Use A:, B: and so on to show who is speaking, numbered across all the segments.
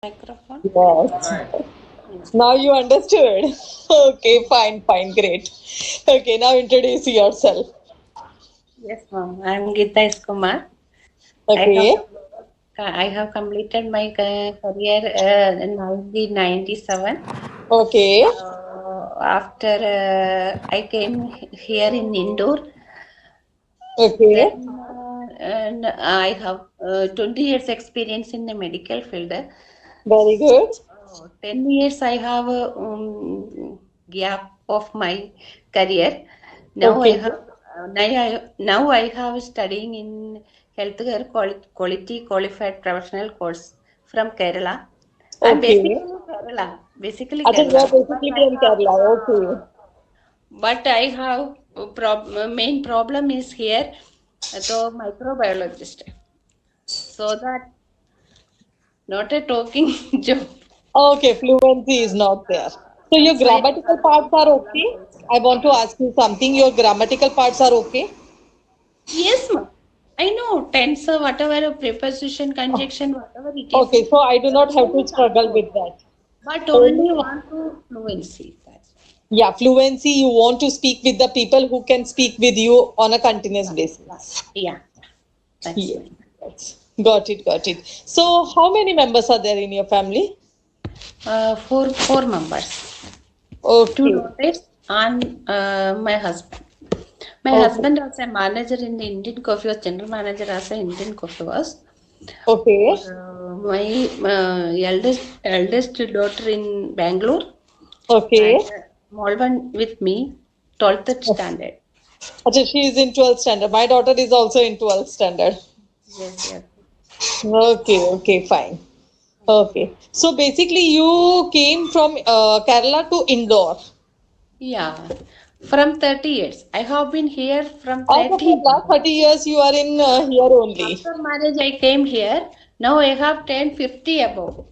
A: Microphone.
B: Yes. Now you understood. Okay, fine, fine, great. Okay, now introduce yourself.
A: Yes, ma'am. I am Geeta S. Kumar. I have
B: Okay,
A: I have completed my career in 1997.
B: okay,
A: After I came here in Indore,
B: okay.
A: then and I have 20 years experience in the medical field.
B: Very good.
A: 10 years I have a gap of my career. Now I
B: Okay,
A: have now I have studying in healthcare quality qualified professional course from Kerala. I'm
B: okay.
A: basically
B: Acha, you are
A: Kerala,
B: basically from Kerala. Okay.
A: but I have main problem is here, the microbiologist. So that not a talking job.
B: Okay, fluency is not there. So your
A: That's why
B: grammatical parts are okay? I want to ask you something. Your grammatical parts are okay?
A: yes, ma'am. I know tense, whatever preposition, conjunction, whatever it is,
B: Okay, so I do not have to
A: everything is I
B: struggle
A: know.
B: with that.
A: But only
B: Only,
A: want to fluency. That's
B: yeah, fluency, you want to speak with the people who can speak with you on a continuous basis.
A: yeah, that's
B: Yes,
A: right.
B: yes. Got it, got it. So, how many members are there in your family?
A: Four members, two
B: Okay,
A: daughters, and my husband. My
B: okay,
A: husband was a manager in the Indian Coffee, was general manager as a Indian Coffee was.
B: okay,
A: My eldest daughter in Bangalore
B: okay.
A: and small one with me, 12th standard.
B: Achha, she is in 12th standard. My daughter is also in 12th standard.
A: Yes, yes.
B: Okay, okay, fine. Okay. So, basically, you came from Kerala to Indore.
A: Yeah, from 30 years. I have been here from
B: Also, for
A: 13
B: last
A: years.
B: 30 years, you are in here only.
A: After marriage, I came here. Now I have 10, 50 above.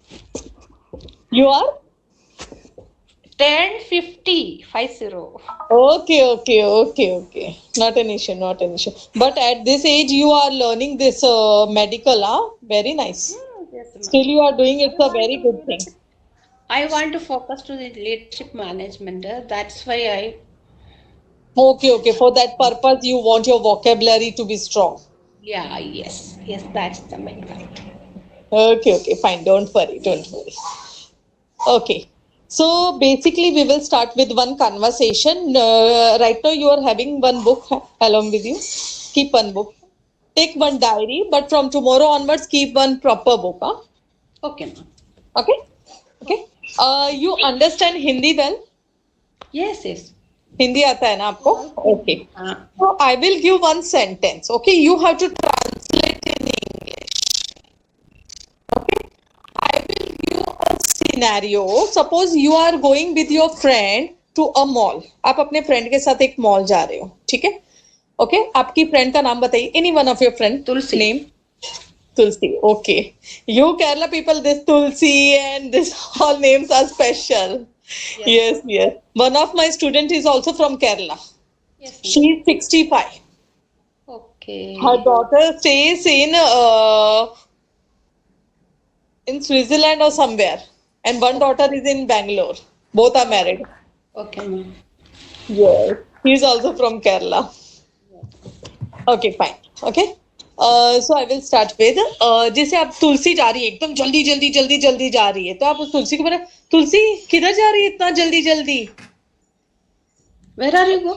B: You are?
A: 10, 50, 50.
B: Okay, okay, okay, okay. Not an issue, not an issue. But at this age, you are learning this medical, huh? Very nice.
A: Yes,
B: Still,
A: ma'am.
B: you are doing
A: I
B: it's a
A: want
B: very
A: to
B: good thing.
A: leadership. I want to focus to the leadership management. That's why I.
B: Okay, okay. For that purpose, you want your vocabulary to be strong.
A: Yeah, yes, yes. That's the main point.
B: Okay, okay, fine. Don't worry, don't worry. Okay. So basically, we will start with one conversation. Right now, you are having one book along with you. Keep one book. Take one diary, but from tomorrow onwards, keep one proper book. Huh?
A: Okay, ma'am.
B: Okay? Okay. You understand Hindi well?
A: Yes, yes.
B: Hindi आता है ना आपको? Okay.
A: Uh,
B: So I will give one sentence. Okay, you have to translate in English. Okay. I will give a scenario. Suppose you are going with your friend to a mall. आप अपने friend के साथ एक mall जा रहे हो, ठीक है? ओके, आपकी फ्रेंड का नाम बताइए. Any one of your friend
A: Tulsi.
B: name. Tulsi. Okay. You Kerala people, this Tulsi and this all names are special.
A: Yes,
B: Yes, yes. One of my student is also from Kerala.
A: yes,
B: She
A: ma'am.
B: is 65. Her
A: Okay.
B: daughter stays in Switzerland or somewhere, and one daughter is in Bangalore. Both are married.
A: Okay, ma'am.
B: Yes, he is also from Kerala. Okay, fine. Okay. So I will start with जैसे आप तुलसी जा रही है एकदम जल्दी जल्दी जल्दी जल्दी जा रही है तो आप उस तुलसी को बोले तुलसी किधर जा रही है इतना जल्दी जल्दी
A: Where are you go?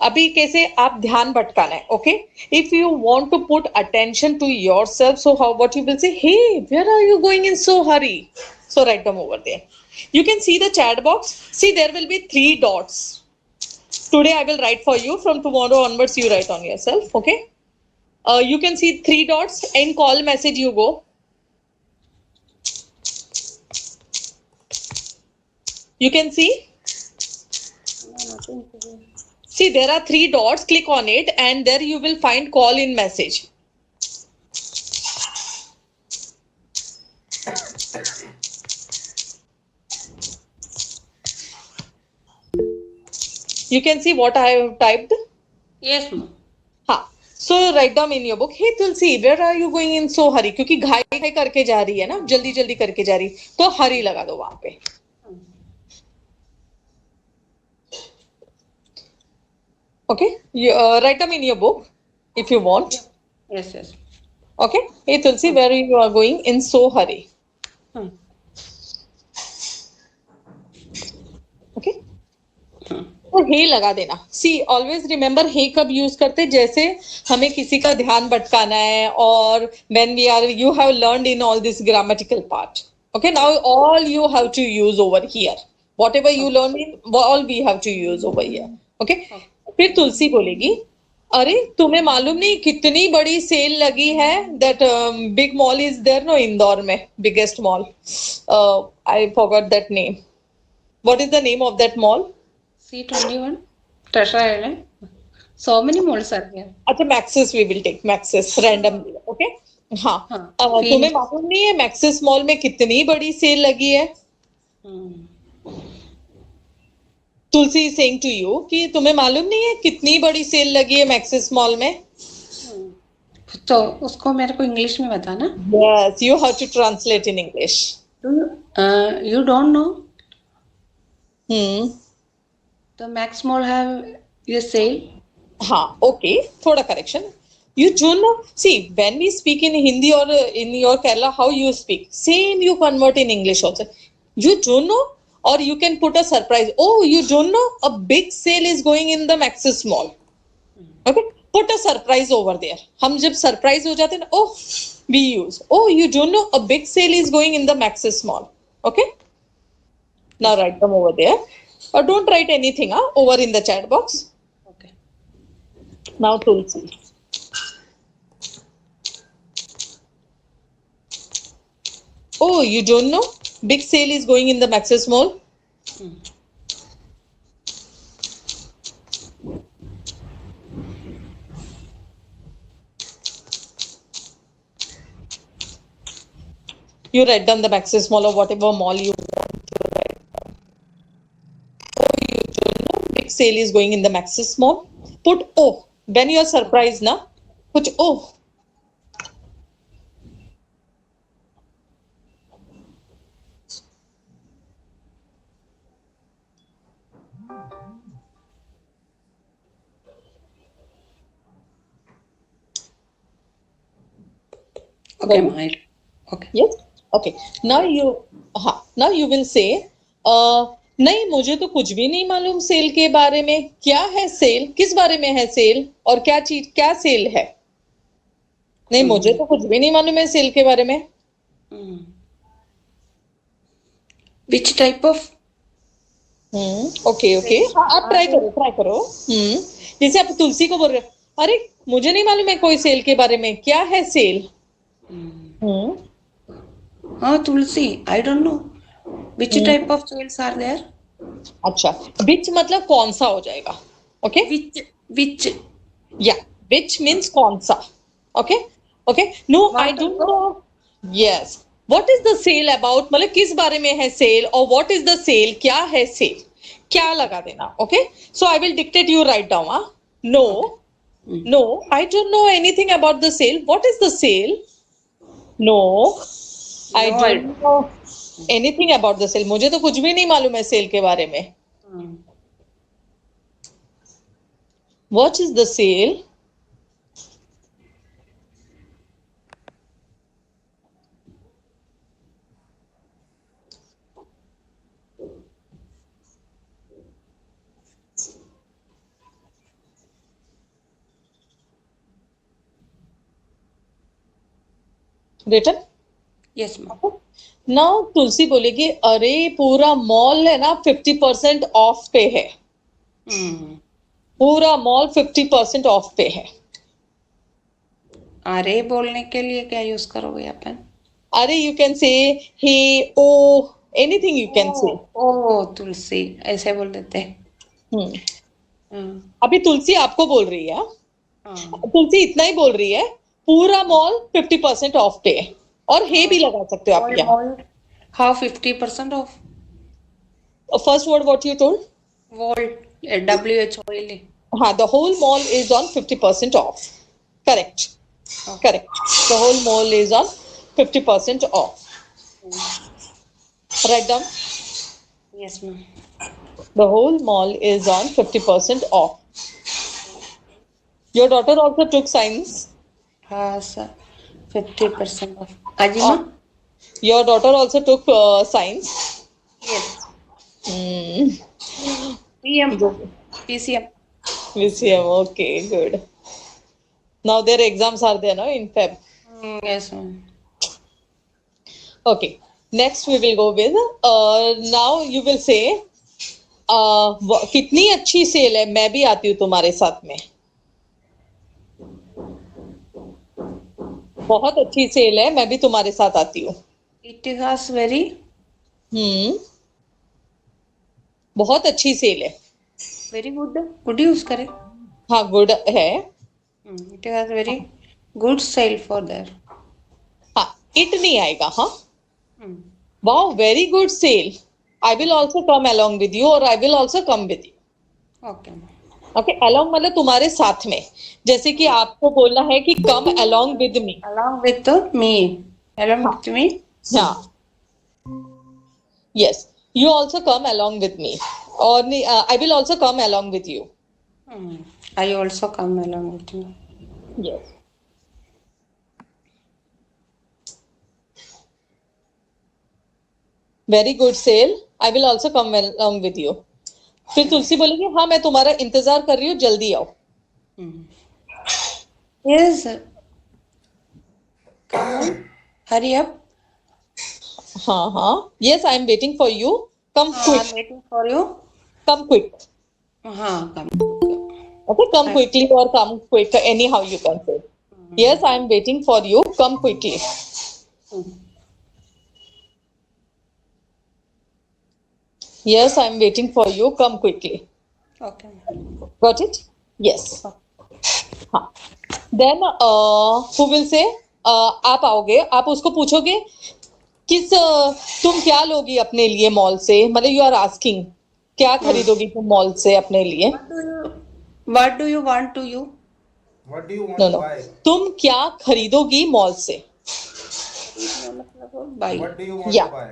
B: अभी कैसे आप ध्यान भटकाना है okay if you want to put attention to yourself so how what you will say hey where are you going in so hurry so write them over there you can see the chat box see there will be three dots today I will write for you from tomorrow onwards you write on yourself okay you can see three dots in call message you go you can
A: No, nothing to do.
B: see there are three dots click on it and there you will find call in message you can see what I have typed
A: Yes, ma'am.
B: ha So write down in your book, hey Tulsi, where are you going in so hurry? क्योंकि घाई घाई करके जा रही है ना, जल्दी जल्दी करके जा रही, तो हरी लगा दो वहां पे. Okay, you, write them in your book if you want.
A: Yes, yes.
B: Okay, hey Tulsi, where you are going in so hurry?
A: Hmm.
B: Okay. तो हे लगा देना. सी ऑलवेज रिमेम्बर हे कब यूज करते, जैसे हमें किसी का ध्यान भटकाना है, और when we are, you have learned in all this grammatical part. Okay, now all you have to use over here, whatever you learn in all we have to use over here. Okay, फिर तुलसी बोलेगी, अरे तुम्हें मालूम नहीं कितनी बड़ी sale लगी है, that big mall is there no Indore में, biggest mall, I forgot that name. What is the name of that mall?
A: C21, Treasure Island. So many malls are there.
B: अच्छा, Maxis we will take, Maxis random. Okay, हाँ.
A: हाँ,
B: तुम्हें
A: Phoenix.
B: मालूम नहीं है Maxis mall में कितनी बड़ी सेल लगी है? तुलसी सेइंग टू यू कि तुम्हें मालूम नहीं है कितनी बड़ी सेल लगी है मैक्सिस मॉल में.
A: तो उसको मेरे को इंग्लिश में बताना.
B: Yes, you have to translate in English.
A: You don't know
B: hmm.
A: the Max Mall have a sale?
B: हाँ, ओके, थोड़ा correction. You don't know. See, when we speak in Hindi or in your Kerala, how you speak, same you convert in English also. You don't know, or you can put a surprise. Oh, you don't know, a big sale is going in the Maxis Mall. Okay, put a surprise over there. हम जब surprise हो जाते हैं ना, oh, we use. Oh, you don't know, a big sale is going in the Maxis Mall. Okay. Now write them over there. Or don't write anything over in the chat box.
A: Okay.
B: Now Tulsi. Oh, you don't know? Big sale is going in the Maxis Mall. You write down the Maxis Mall or whatever mall you want to write down. Oh, you don't know? Big sale is going in the Maxis Mall. Put oh. When you are surprised, na? Put oh.
A: Okay, Mahir. Okay.
B: Yes. Okay. Now you will say, नहीं मुझे तो कुछ भी नहीं मालूम cell के बारे में. क्या है सेल? किस बारे में है सेल? और क्या चीज, क्या सेल है? नहीं मुझे तो कुछ भी नहीं मालूम है सेल के बारे में.
A: Which type of?
B: Okay okay, आप ट्राई करो. जैसे आप तुलसी को बोल रहे हो, अरे मुझे नहीं मालूम है कोई सेल के बारे में, क्या है सेल?
A: हाँ, Tulsi, I don't know. Which type of sales are there?
B: अच्छा, which मतलब कौन सा हो जाएगा. Okay,
A: Which?
B: Yeah, which means कौन सा. Okay, okay. No, I don't know. Yes. What is the sale about? मतलब किस बारे में है सेल, और what is the sale, क्या है सेल, क्या लगा देना. Okay. So I will dictate, you write down. No, no, I don't know anything about the sale. What is the sale? No, I don't know anything about the sale. मुझे तो कुछ भी नहीं मालूम है सेल के बारे में. What is the sale? Written?
A: Yes, ma'am.
B: Now Tulsi बोलेगी, अरे पूरा मॉल है ना 50% ऑफ पे है. पूरा मॉल 50% ऑफ पे है.
A: अरे बोलने के लिए क्या यूज करोगे अपन?
B: अरे you can say hey, oh, anything you can say.
A: ओ तुलसी, ऐसे बोल देते हैं.
B: अभी तुलसी आपको बोल रही है. तुलसी इतना ही बोल रही है, पूरा मॉल 50% ऑफ पे है, और हे भी लगा सकते हो आप यहाँ.
A: How 50% off?
B: First word what you told?
A: Volt, WHOL.
B: हाँ, the whole mall is on 50% off. Correct.
A: Okay.
B: Correct. The whole mall is on 50% off. Write down.
A: Yes, ma'am.
B: The whole mall is on 50% off. Your daughter also took science.
A: Sir, 50% off. Aji,
B: Oh,
A: ma'am?
B: your daughter also took science.
A: Yes.
B: Hmm.
A: PM,
B: Good.
A: PCM.
B: VCM. Okay, good. Now their exams are there, no, in Feb.
A: Yes, ma'am.
B: Okay. Next we will go with. Now you will say. कितनी अच्छी cell है, मैं भी आती हूँ तुम्हारे साथ में. बहुत अच्छी सेल है, मैं भी तुम्हारे साथ आती हूँ.
A: It has very,
B: हम्म. बहुत अच्छी सेल है.
A: very good. Good use करे.
B: हाँ, गुड है.
A: It has very good sale for there.
B: हाँ, इट नहीं आएगा. हाँ.
A: Hmm.
B: Wow, very good sale. I will also come along with you, और I will also come with you.
A: Okay, ma'am.
B: Okay, along मतलब तुम्हारे साथ में. जैसे कि आपको बोलना है कि कम along with me.
A: Along with me. Along
B: हाँ.
A: with me.
B: हाँ. Yes, you also come along with me, or I will also come along with you.
A: Hmm. I also come along with me.
B: Yes. Very good sale. I will also come along with you. फिर तुलसी बोलेगी हाँ मैं तुम्हारा इंतजार कर रही हूँ, जल्दी आओ.
A: Hmm. Yes. Come on. Hurry up.
B: हाँ हाँ. Yes, I am waiting for you. Come
A: I'm
B: quick.
A: waiting for you.
B: Come quick.
A: Come.
B: Okay, come quickly or come quick. Anyhow you can say. Yes, I am waiting for you. Come quickly.
A: Hmm.
B: Yes, I am waiting for you. Come quickly.
A: Okay.
B: Got it? Yes.
A: Okay.
B: हाँ. Then who will say? आप आओगे, आप उसको पूछोगे किस तुम क्या लोगी अपने लिए मॉल से, मतलब यू आर आस्किंग क्या खरीदोगी तुम मॉल से अपने लिए.
A: What do you want to you?
C: What do you want
B: no
C: to
B: no,
C: buy?
B: तुम क्या खरीदोगी मॉल से.
A: खरीदना मतलब buy.
C: What do you want
B: या
C: to buy?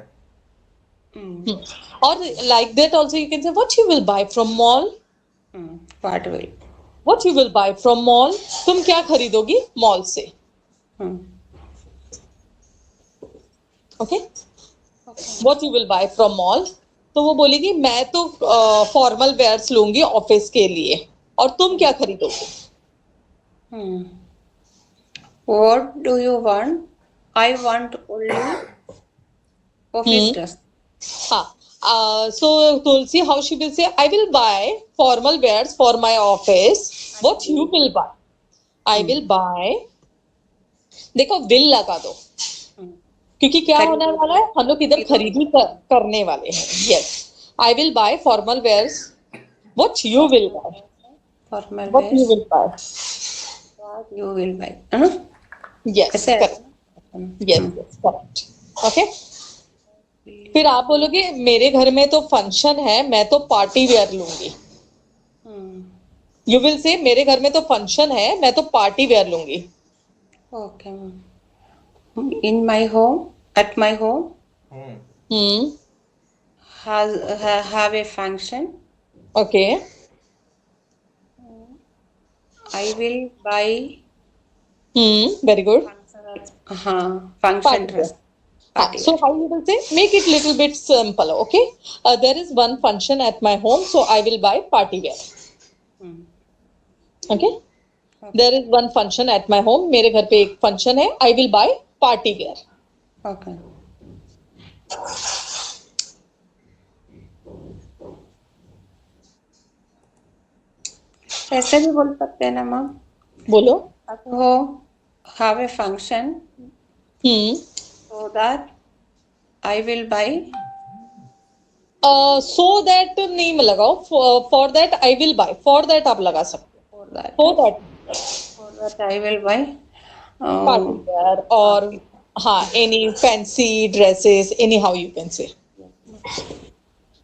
B: और like that also you can से what you will buy from mall.
A: What will?
B: What you will buy from mall. तुम क्या खरीदोगी मॉल से.
A: Hmm.
B: Okay.
A: Okay.
B: What you will buy from mall. तो वो बोलेगी मैं तो फॉर्मल वेयर्स लूंगी ऑफिस के लिए, और तुम क्या खरीदोगे.
A: Hmm. What do you want? I want only office dress.
B: हाँ. So Tulsi, how she will say, I will buy formal wears for my office. What you will buy? I will buy. देखो will लगा दो,
A: Hmm.
B: क्योंकि क्या होने
A: खरीदो.
B: वाला है, हम लोग इधर खरीदी करने वाले हैं. Yes, I will buy formal wears. What you will buy?
A: Formal
B: What you
A: wears.
B: will buy?
A: What you will buy? Huh?
B: Yes,
A: ऐसे
B: correct. Yes, yes, correct. Okay. फिर आप बोलोगे मेरे घर में तो फंक्शन है, मैं तो पार्टी वेयर लूंगी.
A: Hmm.
B: यू विल से मेरे घर में तो फंक्शन है, मैं तो पार्टी वेयर लूंगी.
A: Okay. In my home, at my home,
C: Hmm.
A: have a function.
B: Okay.
A: I will buy
B: very good.
A: function
B: party wear.
A: dress.
B: हाँ,
A: Party
B: so
A: wear.
B: how you will say, make it little bit simple. Okay, there is one function at my home, so I will buy party wear.
A: Hmm.
B: Okay, there is one function at my home, मेरे घर पे एक function है, I will buy party wear.
A: Okay. ऐसे भी बोल सकते हैं ना मैम.
B: बोलो.
A: At home, have a function, so that I will buy.
B: So that नहीं लगाओ, for that I will buy, for that आप लगा सकते हो.
A: For that I will buy.
B: Party wear और हाँ, any fancy dresses, anyhow you can say.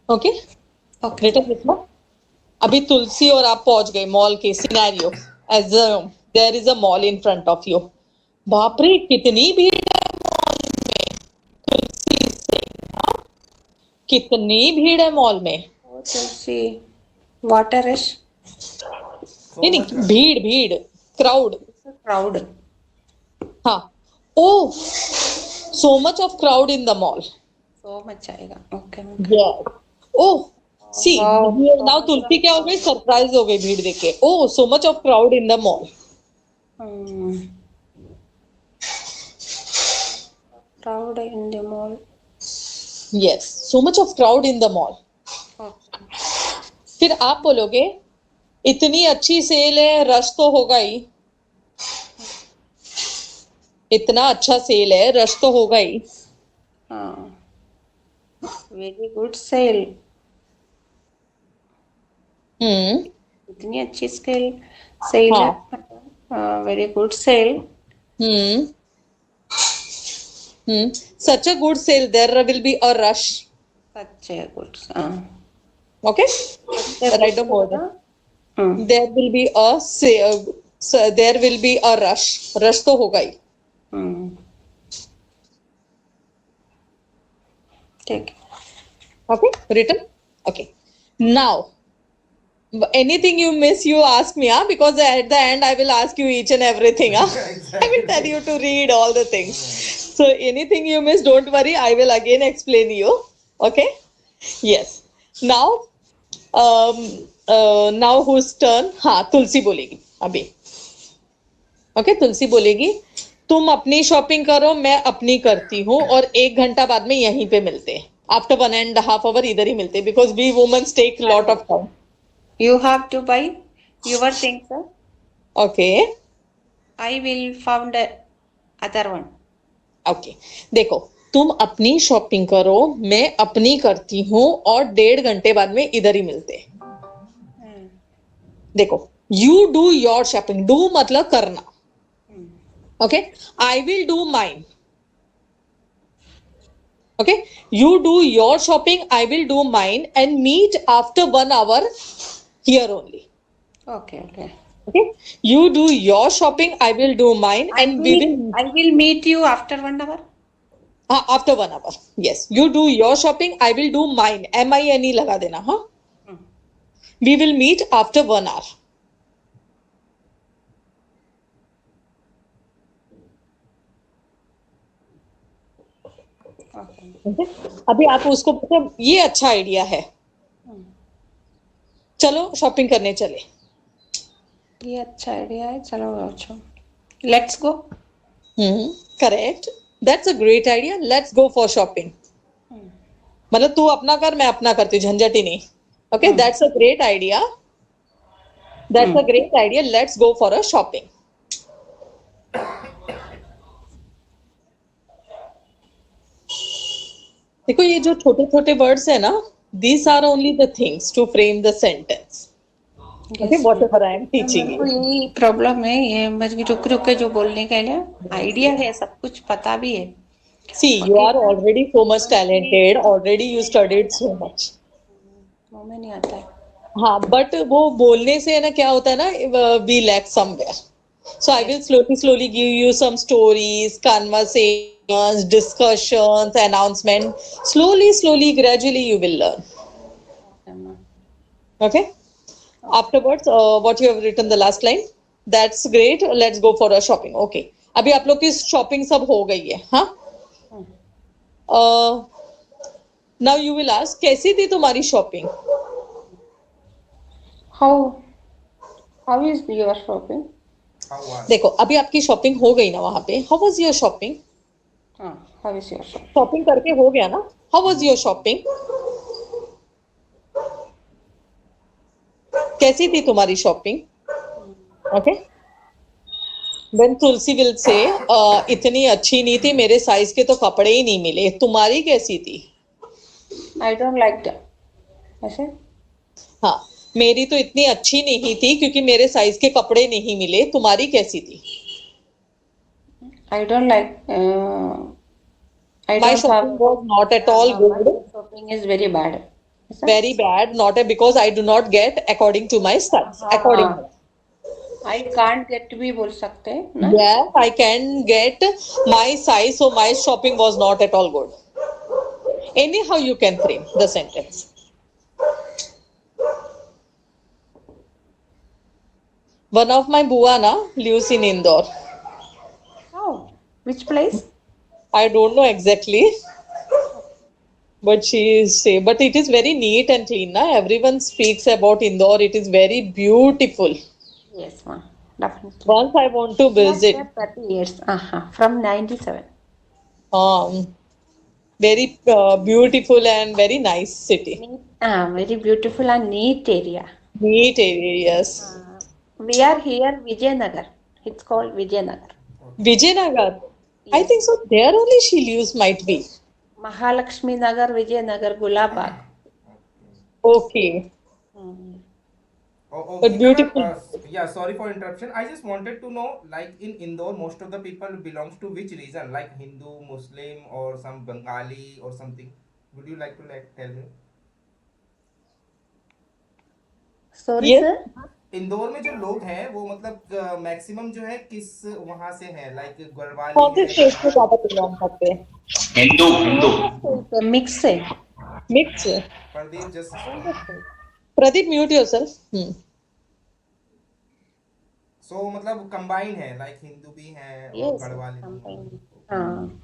B: Okay,
A: Okay.
B: written this one. अभी तुलसी और आप पहुंच गए मॉल के scenario. As There is a mall in front of you. बाप रे कितनी भीड़ है मॉल में. तुलसी सिंह, कितनी भीड़ है मॉल में.
A: Oh, Tulsi. Water rush.
C: So
B: नहीं
C: much
B: नहीं, भीड़ भीड़, क्राउड.
A: It's a crowd.
B: हाँ. Oh, so much of crowd in the mall.
A: So much आएगा. Okay.
B: Yes. Oh, see,
A: Wow.
B: now तुलसी क्या हो गई, सरप्राइज हो गई भीड़ देख के. Oh, so much of crowd in the mall.
A: Hmm. Crowd in the mall.
B: Yes, so much of crowd in the mall.
A: Okay.
B: फिर आप बोलोगे इतनी अच्छी सेल है, रश तो होगा ही. इतना अच्छा सेल है, रश तो होगा ही.
A: हाँ. Very good sale. इतनी अच्छी सेल है. Very good sale.
B: Such a good sale, there will be a rush.
A: Such a good. हाँ.
B: Okay, write down over there.
A: Hmm.
B: There will be a sale, there will be a rush. Rush तो होगा ही.
A: Hmm. ठीक है.
B: Okay, written. Okay, now anything you miss, you ask me, because at the end I will ask you each and everything. I will tell you to read all the things. So anything you miss, don't worry, I will again explain you. Okay. Yes. Now now whose turn? हाँ, तुलसी बोलेगी अभी. Okay, तुलसी बोलेगी तुम अपनी shopping करो, मैं अपनी करती हूँ, और 1 घंटा बाद में यहीं पे मिलते हैं. आफ्टर 1.5 hours इधर ही मिलते हैं, because we women's take lot of time.
A: You have to buy your things. Sir.
B: Okay.
A: I will found other one.
B: Okay, देखो तुम अपनी शॉपिंग करो, मैं अपनी करती हूँ, और 1.5 घंटे बाद में इधर ही मिलते हैं. देखो, you do your shopping. Do मतलब करना. Okay, I will do mine. Okay, you do your shopping, I will do mine, and meet after 1 hour here only.
A: Okay. Okay.
B: Okay, you do your shopping, I will do mine, and we will.
A: I will meet you after 1 hour.
B: After 1 hour. Yes, you do your shopping, I will do mine. MINE लगा देना. हाँ. We will meet after 1 hour.
A: Okay.
B: Okay? अभी आप उसको मतलब ये अच्छा idea है, चलो शॉपिंग करने चले.
A: ये अच्छा आइडिया है, चलो अच्छा. Let's go.
B: Correct, that's a great idea. Let's go for shopping. मतलब तू अपना कर, मैं अपना करती हूँ, झंझट ही नहीं. Okay, that's a great idea. That's a great idea. Let's go for a shopping. देखो ये जो छोटे छोटे वर्ड्स है ना, these are only the things to frame the sentence. Okay, whatever I am teaching
A: मेरे को
B: you.
A: यही प्रॉब्लम है, ये मैं रुक रुक के जो बोलने का लिए आइडिया है, सब कुछ पता भी है.
B: See, you are already so much talented. Already you studied so much.
A: मुंह में नहीं आता है.
B: हाँ, but वो बोलने से ना क्या होता है ना, we lack somewhere. So I will slowly give you some stories, conversations, discussions, announcements. Slowly, gradually you will learn. Okay. Afterwards, what you have written the last line, that's great. Let's go for a shopping. Okay. अभी आप लोग की shopping सब हो गई है. हाँ. Now you will ask, कैसी थी तुम्हारी shopping?
A: How is your shopping?
C: How was?
B: देखो अभी आपकी शॉपिंग हो गई ना वहां पे. How was your shopping?
A: हाँ, how is your shopping?
B: Shopping करके हो गया ना. How was your shopping? कैसी थी तुम्हारी shopping? Okay. When Tulsi will say, इतनी अच्छी नहीं थी, मेरे साइज के तो कपड़े ही नहीं मिले. तुम्हारी कैसी थी?
A: I don't like that. ऐसे?
B: हाँ, मेरी तो इतनी अच्छी नहीं थी क्योंकि मेरे साइज के कपड़े नहीं मिले. तुम्हारी कैसी थी?
A: I don't like. I
B: My
A: don't
B: shopping
A: have.
B: was not at all
A: My
B: good.
A: shopping is very bad. ऐसा?
B: Very bad. Not because I do not get according to my size. According.
A: I can't get भी बोल सकते हैं ना?
B: Yes, I can get my size, so my shopping was not at all good. Anyhow, you can frame the sentence. One of my bua na lives in Indore.
A: Oh, which place?
B: I don't know exactly, but she is say, but it is very neat and clean. Na? Everyone speaks about Indore. It is very beautiful.
A: Yes, ma'am. Definitely.
B: Once I want to
A: We are
B: visit.
A: here 30 years. From 97.
B: Um, very beautiful and very nice city.
A: Neat, very beautiful and neat area.
B: Neat area, yes.
A: Uh, we are here Vijayanagar. It's called Vijayanagar.
C: Okay.
B: Vijayanagar. I think
A: Yes.
B: so. There only she lives, might be.
A: Mahalakshmi Nagar, Vijayanagar, Gulabag.
C: Okay.
B: Okay,
A: Hmm.
C: Oh,
B: but
C: Geeta ma'am,
B: beautiful.
C: yeah, sorry for interruption. I just wanted to know, like in Indore, most of the people belongs to which region, like Hindu, Muslim, or some Bengali or something. Would you like to tell me?
A: Sorry,
B: Yes,
A: sir.
C: Indore में जो लोग हैं वो मतलब maximum जो है किस वहां से है, लाइक गढ़वाली
B: कौन से
C: है,
B: स्टेट से
C: बिहार।
B: ज्यादा बिलोंग करते हैं?
D: हिंदू हिंदू।
A: कौन सा स्टेट है? मिक्स है।
B: मिक्स.
C: प्रदीप जस्ट
A: कौन सा state?
B: Pradeep, mute yourself. Hmm.
C: सो मतलब कंबाइन है, लाइक हिंदू भी हैं और
A: Yes, yes,
C: गढ़वाली भी हैं।
A: combined. हाँ.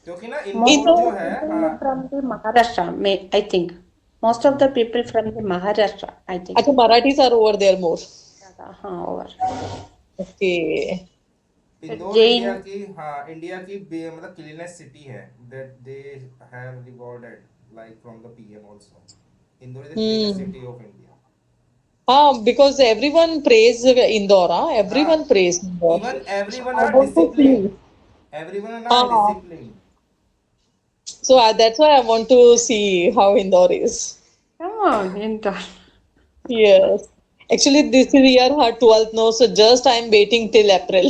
C: क्योंकि ना
A: Most
C: इंदौर
A: of
C: जो
A: the
C: है, हाँ।
A: people from the Maharashtra, I think. Most of the people from the Maharashtra, I think.
B: अच्छा, Marathis are over there more.
A: हाँ, over.
B: Okay.
C: Indore India
A: Jain,
C: की, हाँ, इंडिया की मतलब क्लीनेस्ट सिटी है, that they have rewarded like from the PM also. Indore is the cleanest
B: Hmm.
C: City of India.
B: Because everyone praise Indore. Huh?
C: हाँ,
B: Everyone praise Indore.
C: Even everyone
B: I
C: are
B: want to
C: discipline,
B: see.
C: Everyone are
B: हाँ.
C: Discipline.
B: So that's why I want to see how Indore is.
A: come on, Indore.
B: Yes. Actually, this year her 12th, no, so just I'm waiting till April,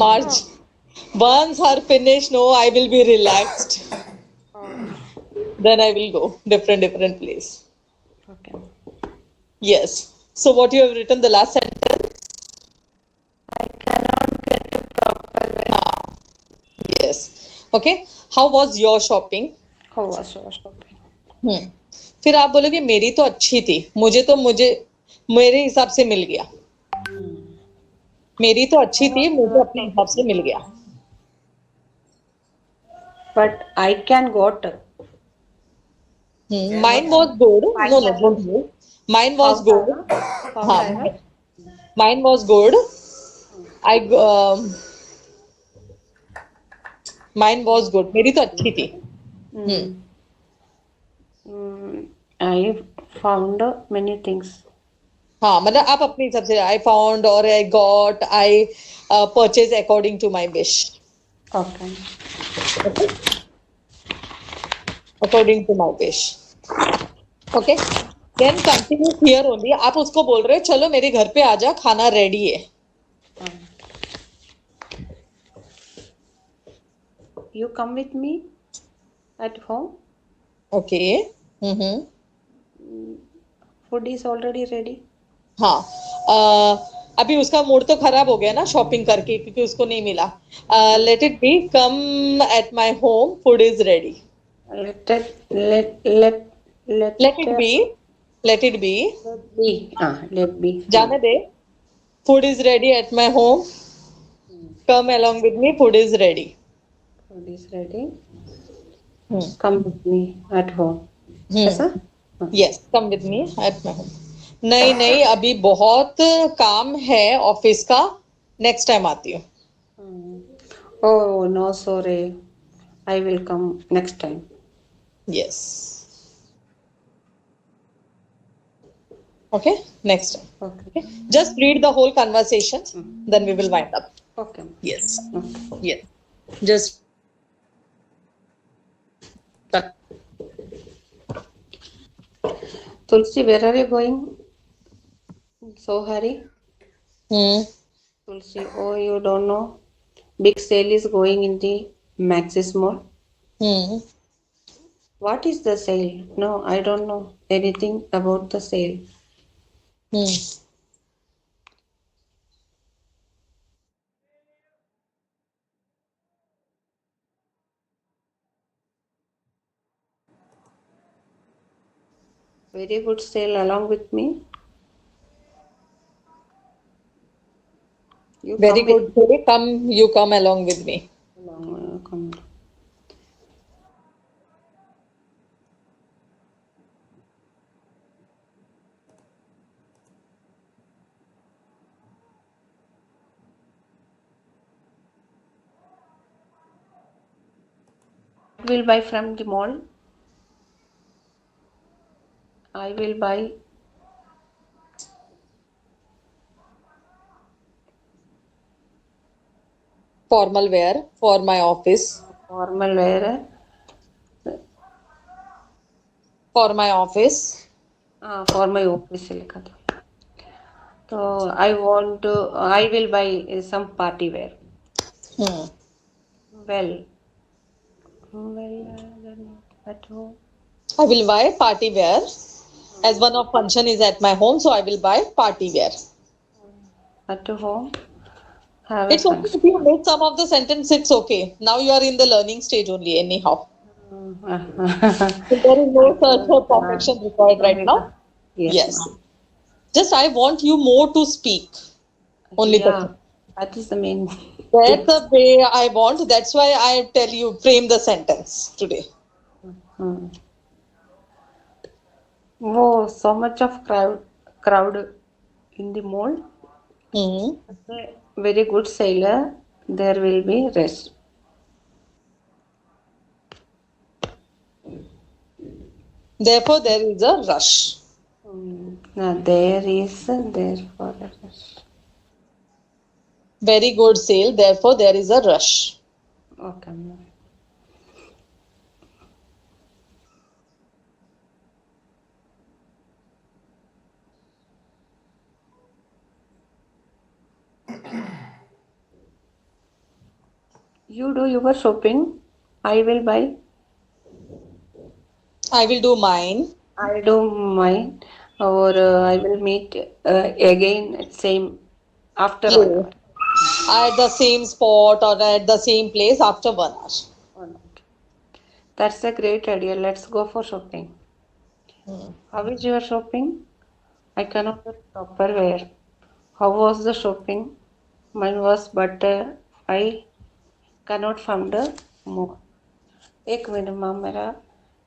B: March.
A: Oh,
B: Once her finish, no, I will be relaxed.
A: oh,
B: Then I will go different place.
A: okay.
B: Yes. So what you have written the last sentence?
A: I cannot get a proper
B: Yes. Okay. How was your shopping?
A: how was your shopping?
B: हम्म. फिर आप बोलोगे मेरी तो अच्छी थी, मुझे मेरे हिसाब से मिल गया. मेरी तो अच्छी
A: How
B: थी,
A: was
B: मुझे
A: your
B: अपने हिसाब
A: shopping?
B: से मिल गया.
A: But I can got
C: can
B: Mine
C: मत,
B: was good. No, no,
A: $5.
B: don't move. Mine was good.
A: $5.
B: हाँ,
A: $5.
B: mine was good. I mine was good. मेरी तो अच्छी थी. हम्म.
A: Mm. Mm, I found many things.
B: हाँ, मतलब आप अपने हिसाब से I found or I got, I purchase according to my wish.
A: Okay.
B: Okay? According to my wish. Okay? Then continue here only. आप उसको बोल रहे हो चलो मेरे घर पे आजा, खाना रेडी है.
A: You come with me at home.
B: Okay.
A: Food is already ready.
B: हाँ. अभी उसका मूड तो खराब हो गया ना शॉपिंग करके क्योंकि उसको नहीं मिला. Let it be, come at my home, food is ready.
A: Let it let
B: let it be, let it be,
A: let be. Let be.
B: जाने दे. Food is ready at my home, come along with me, food is ready.
A: Food is ready.
B: Hmm.
A: Come with me at home. ऐसा? हाँ.
B: Yes, come with me at my home. नहीं नहीं, अभी बहुत काम है ऑफिस का, नेक्स्ट टाइम आती हूँ.
A: Oh no, sorry. I will come next time.
B: Yes. Okay, next time.
A: Okay.
B: Okay, just read the whole conversation, then we will wind up.
A: Okay.
B: Yes,
A: Okay.
B: yes, just
A: Tulsi, where are you going? So hurry. Tulsi, oh, you don't know. Big sale is going in the Maxis Mall. What is the sale? No, I don't know anything about the sale. Very good sale along with me. You
B: Very
A: come with
B: good. Come, you come along with me.
A: along. Come. I will buy from the mall. I will buy
B: Formal wear for my office.
A: formal wear.
B: For my office.
A: For my office लिखा था. So I will buy some party wear.
B: Hmm.
A: Well, then at home.
B: I will buy party wear. As one of function is at my home, so I will buy party wear.
A: At home, have a
B: It's okay
A: function.
B: if you make some of the sentence, it's okay. Now you are in the learning stage only, anyhow. So there is no search for perfection required right now.
A: Yes,
B: Yes.
A: ma'am.
B: Just I want you more to speak. Only the
A: Yeah,
B: thing.
A: that is the main
B: That's
A: thing.
B: the way I want. That's why I tell you frame the sentence today.
A: Hmm. Oh, so much of crowd in the mall.
B: Hmm.
A: Very good sailor. There will be rest.
B: Therefore, there is a rush.
A: Now there is therefore a rest.
B: Very good sale. Therefore, there is a rush.
A: Okay, ma'am. You do your shopping. I will buy.
B: I will do mine.
A: I do mine, or I will meet again at same after 1 hour.
B: Yes. At the same spot or at the same place after 1 hour.
A: That's a great idea. Let's go for shopping. How is your shopping? I cannot get proper wear. How was the shopping? Mine was, but I cannot find more. एक minute ma'am मेरा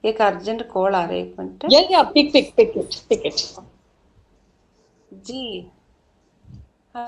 A: एक urgent call आ रहा है 1 minute
B: Yeah, pick it.
A: जी हाँ